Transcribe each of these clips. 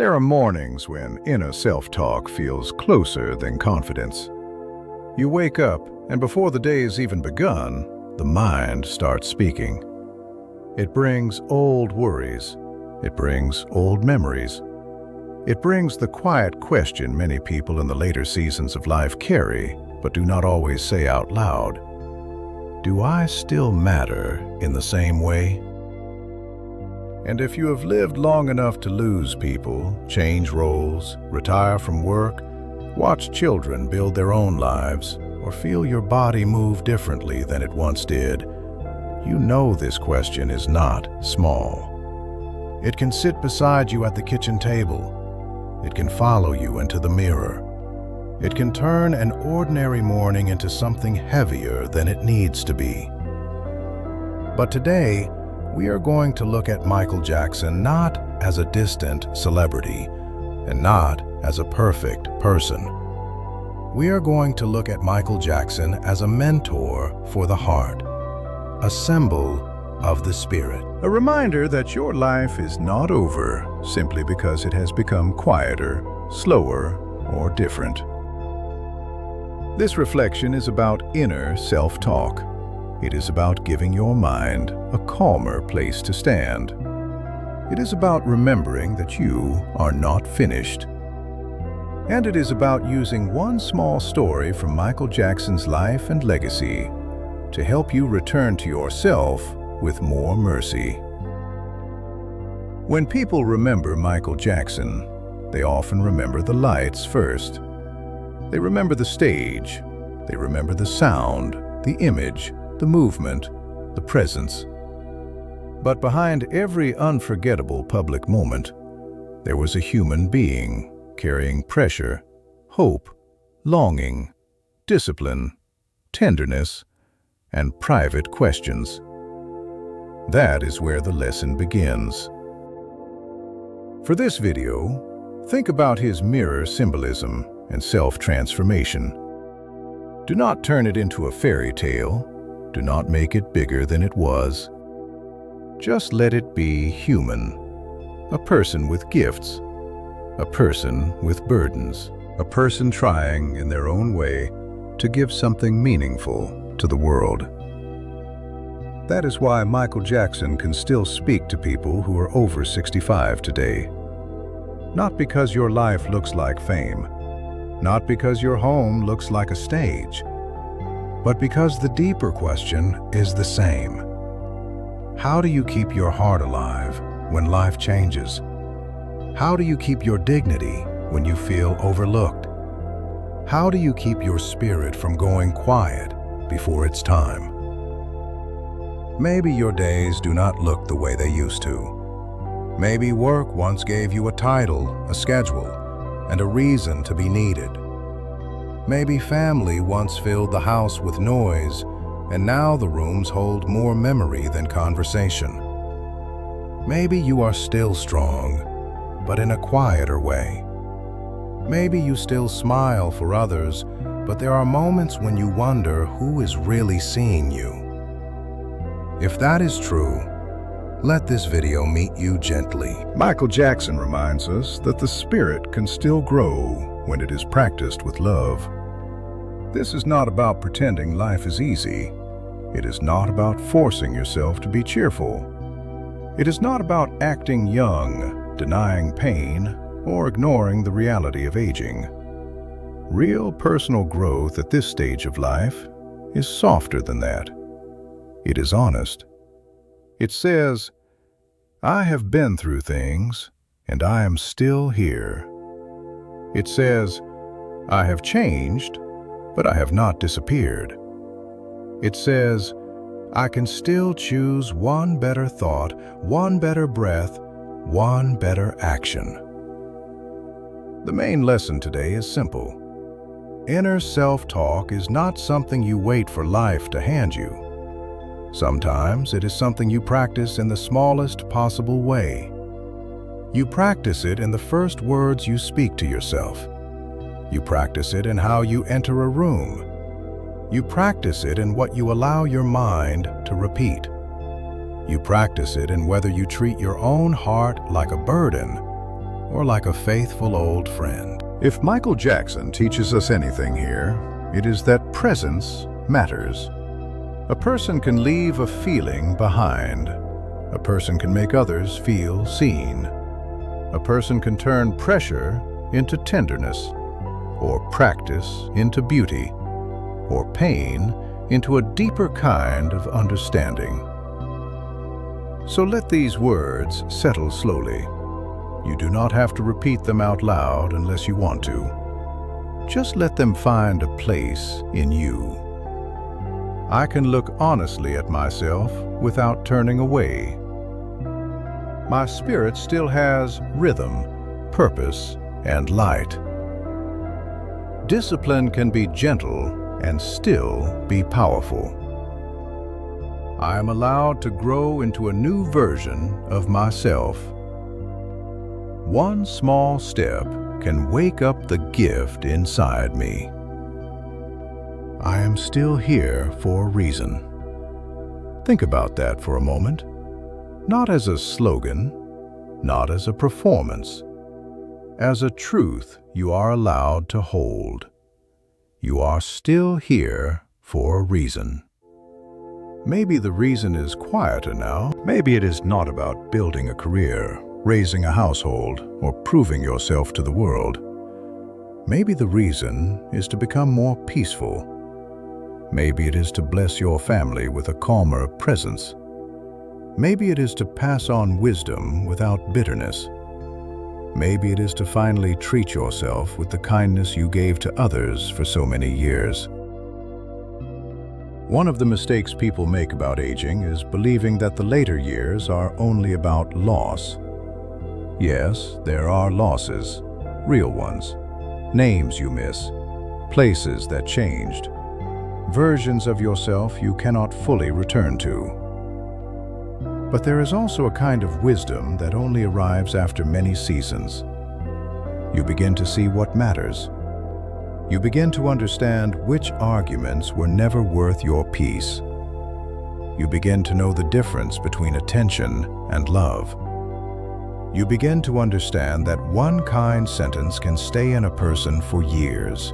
There are mornings when inner self-talk feels closer than confidence. You wake up, and before the day's even begun, the mind starts speaking. It brings old worries. It brings old memories. It brings the quiet question many people in the later seasons of life carry, but do not always say out loud. Do I still matter in the same way? And if you have lived long enough to lose people, change roles, retire from work, watch children build their own lives, or feel your body move differently than it once did, you know this question is not small. It can sit beside you at the kitchen table. It can follow you into the mirror. It can turn an ordinary morning into something heavier than it needs to be. But today, we are going to look at Michael Jackson not as a distant celebrity and not as a perfect person. We are going to look at Michael Jackson as a mentor for the heart, a symbol of the spirit. A reminder that your life is not over simply because it has become quieter, slower, or different. This reflection is about inner self-talk. It is about giving your mind a calmer place to stand. It is about remembering that you are not finished. And it is about using one small story from Michael Jackson's life and legacy to help you return to yourself with more mercy. When people remember Michael Jackson, they often remember the lights first. They remember the stage. They remember the sound, the image, the movement, the presence. But behind every unforgettable public moment, there was a human being carrying pressure, hope, longing, discipline, tenderness, and private questions. That is where the lesson begins. For this video, think about his mirror symbolism and self-transformation. Do not turn it into a fairy tale. Do not make it bigger than it was. Just let it be human. A person with gifts. A person with burdens. A person trying in their own way to give something meaningful to the world. That is why Michael Jackson can still speak to people who are over 65 today. Not because your life looks like fame. Not because your home looks like a stage. But because the deeper question is the same. How do you keep your heart alive when life changes? How do you keep your dignity when you feel overlooked? How do you keep your spirit from going quiet before it's time? Maybe your days do not look the way they used to. Maybe work once gave you a title, a schedule, and a reason to be needed. Maybe family once filled the house with noise, and now the rooms hold more memory than conversation. Maybe you are still strong, but in a quieter way. Maybe you still smile for others, but there are moments when you wonder who is really seeing you. If that is true, let this video meet you gently. Michael Jackson reminds us that the spirit can still grow when it is practiced with love. This is not about pretending life is easy. It is not about forcing yourself to be cheerful. It is not about acting young, denying pain, or ignoring the reality of aging. Real personal growth at this stage of life is softer than that. It is honest. It says, I have been through things, and I am still here. It says, I have changed, but I have not disappeared. It says, I can still choose one better thought, one better breath, one better action. The main lesson today is simple. Inner self-talk is not something you wait for life to hand you. Sometimes it is something you practice in the smallest possible way. You practice it in the first words you speak to yourself. You practice it in how you enter a room. You practice it in what you allow your mind to repeat. You practice it in whether you treat your own heart like a burden or like a faithful old friend. If Michael Jackson teaches us anything here, it is that presence matters. A person can leave a feeling behind. A person can make others feel seen. A person can turn pressure into tenderness, or practice into beauty, or pain into a deeper kind of understanding. So let these words settle slowly. You do not have to repeat them out loud unless you want to. Just let them find a place in you. I can look honestly at myself without turning away. My spirit still has rhythm, purpose, and light. Discipline can be gentle and still be powerful. I am allowed to grow into a new version of myself. One small step can wake up the gift inside me. I am still here for a reason. Think about that for a moment. Not as a slogan, not as a performance, as a truth you are allowed to hold. You are still here for a reason. Maybe the reason is quieter now. Maybe it is not about building a career, raising a household, or proving yourself to the world. Maybe the reason is to become more peaceful. Maybe it is to bless your family with a calmer presence. Maybe it is to pass on wisdom without bitterness. Maybe it is to finally treat yourself with the kindness you gave to others for so many years. One of the mistakes people make about aging is believing that the later years are only about loss. Yes, there are losses, real ones, names you miss, places that changed, versions of yourself you cannot fully return to. But there is also a kind of wisdom that only arrives after many seasons. You begin to see what matters. You begin to understand which arguments were never worth your peace. You begin to know the difference between attention and love. You begin to understand that one kind sentence can stay in a person for years.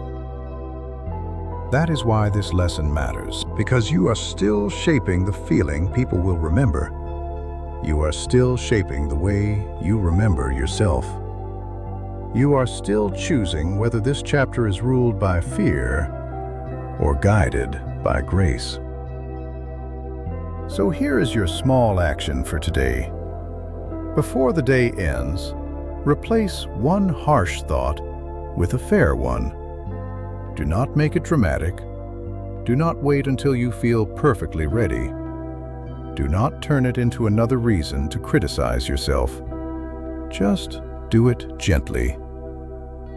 That is why this lesson matters, because you are still shaping the feeling people will remember. You are still shaping the way you remember yourself. You are still choosing whether this chapter is ruled by fear or guided by grace. So here is your small action for today. Before the day ends, replace one harsh thought with a fair one. Do not make it dramatic. Do not wait until you feel perfectly ready. Do not turn it into another reason to criticize yourself. Just do it gently.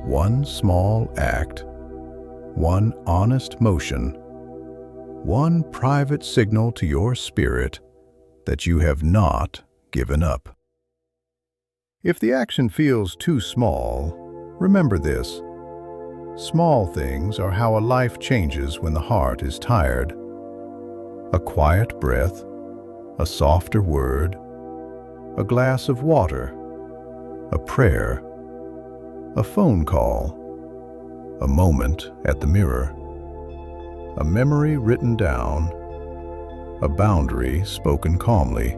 One small act, one honest motion, one private signal to your spirit that you have not given up. If the action feels too small, remember this. Small things are how a life changes when the heart is tired. A quiet breath, a softer word, a glass of water, a prayer, a phone call, a moment at the mirror, a memory written down, a boundary spoken calmly.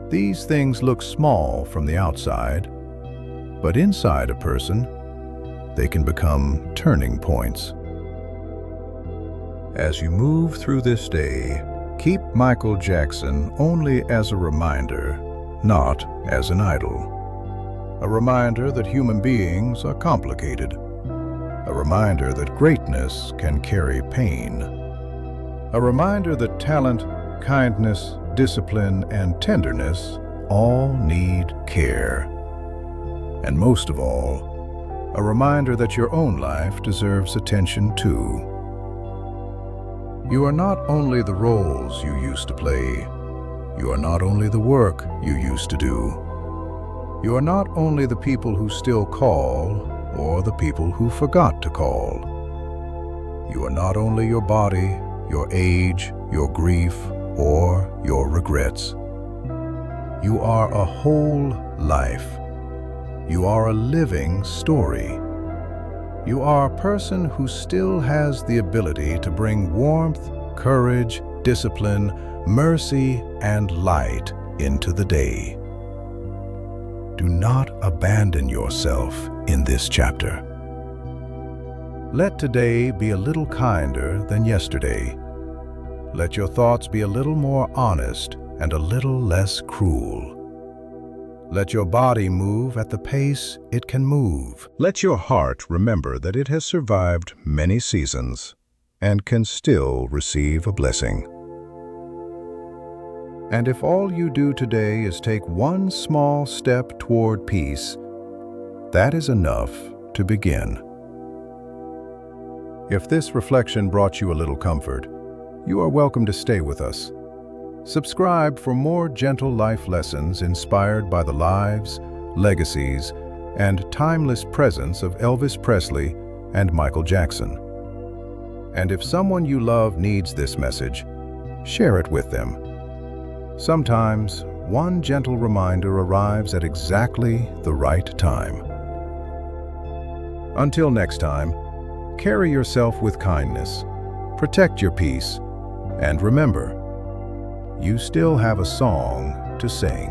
These things look small from the outside, but inside a person, they can become turning points. As you move through this day, keep Michael Jackson only as a reminder, not as an idol. A reminder that human beings are complicated. A reminder that greatness can carry pain. A reminder that talent, kindness, discipline, and tenderness all need care. And most of all, a reminder that your own life deserves attention too. You are not only the roles you used to play. You are not only the work you used to do. You are not only the people who still call or the people who forgot to call. You are not only your body, your age, your grief, or your regrets. You are a whole life. You are a living story. You are a person who still has the ability to bring warmth, courage, discipline, mercy, and light into the day. Do not abandon yourself in this chapter. Let today be a little kinder than yesterday. Let your thoughts be a little more honest and a little less cruel. Let your body move at the pace it can move. Let your heart remember that it has survived many seasons and can still receive a blessing. And if all you do today is take one small step toward peace, that is enough to begin. If this reflection brought you a little comfort, you are welcome to stay with us. Subscribe for more gentle life lessons inspired by the lives, legacies, and timeless presence of Elvis Presley and Michael Jackson. And if someone you love needs this message, share it with them. Sometimes, one gentle reminder arrives at exactly the right time. Until next time, carry yourself with kindness, protect your peace, and remember, you still have a song to sing.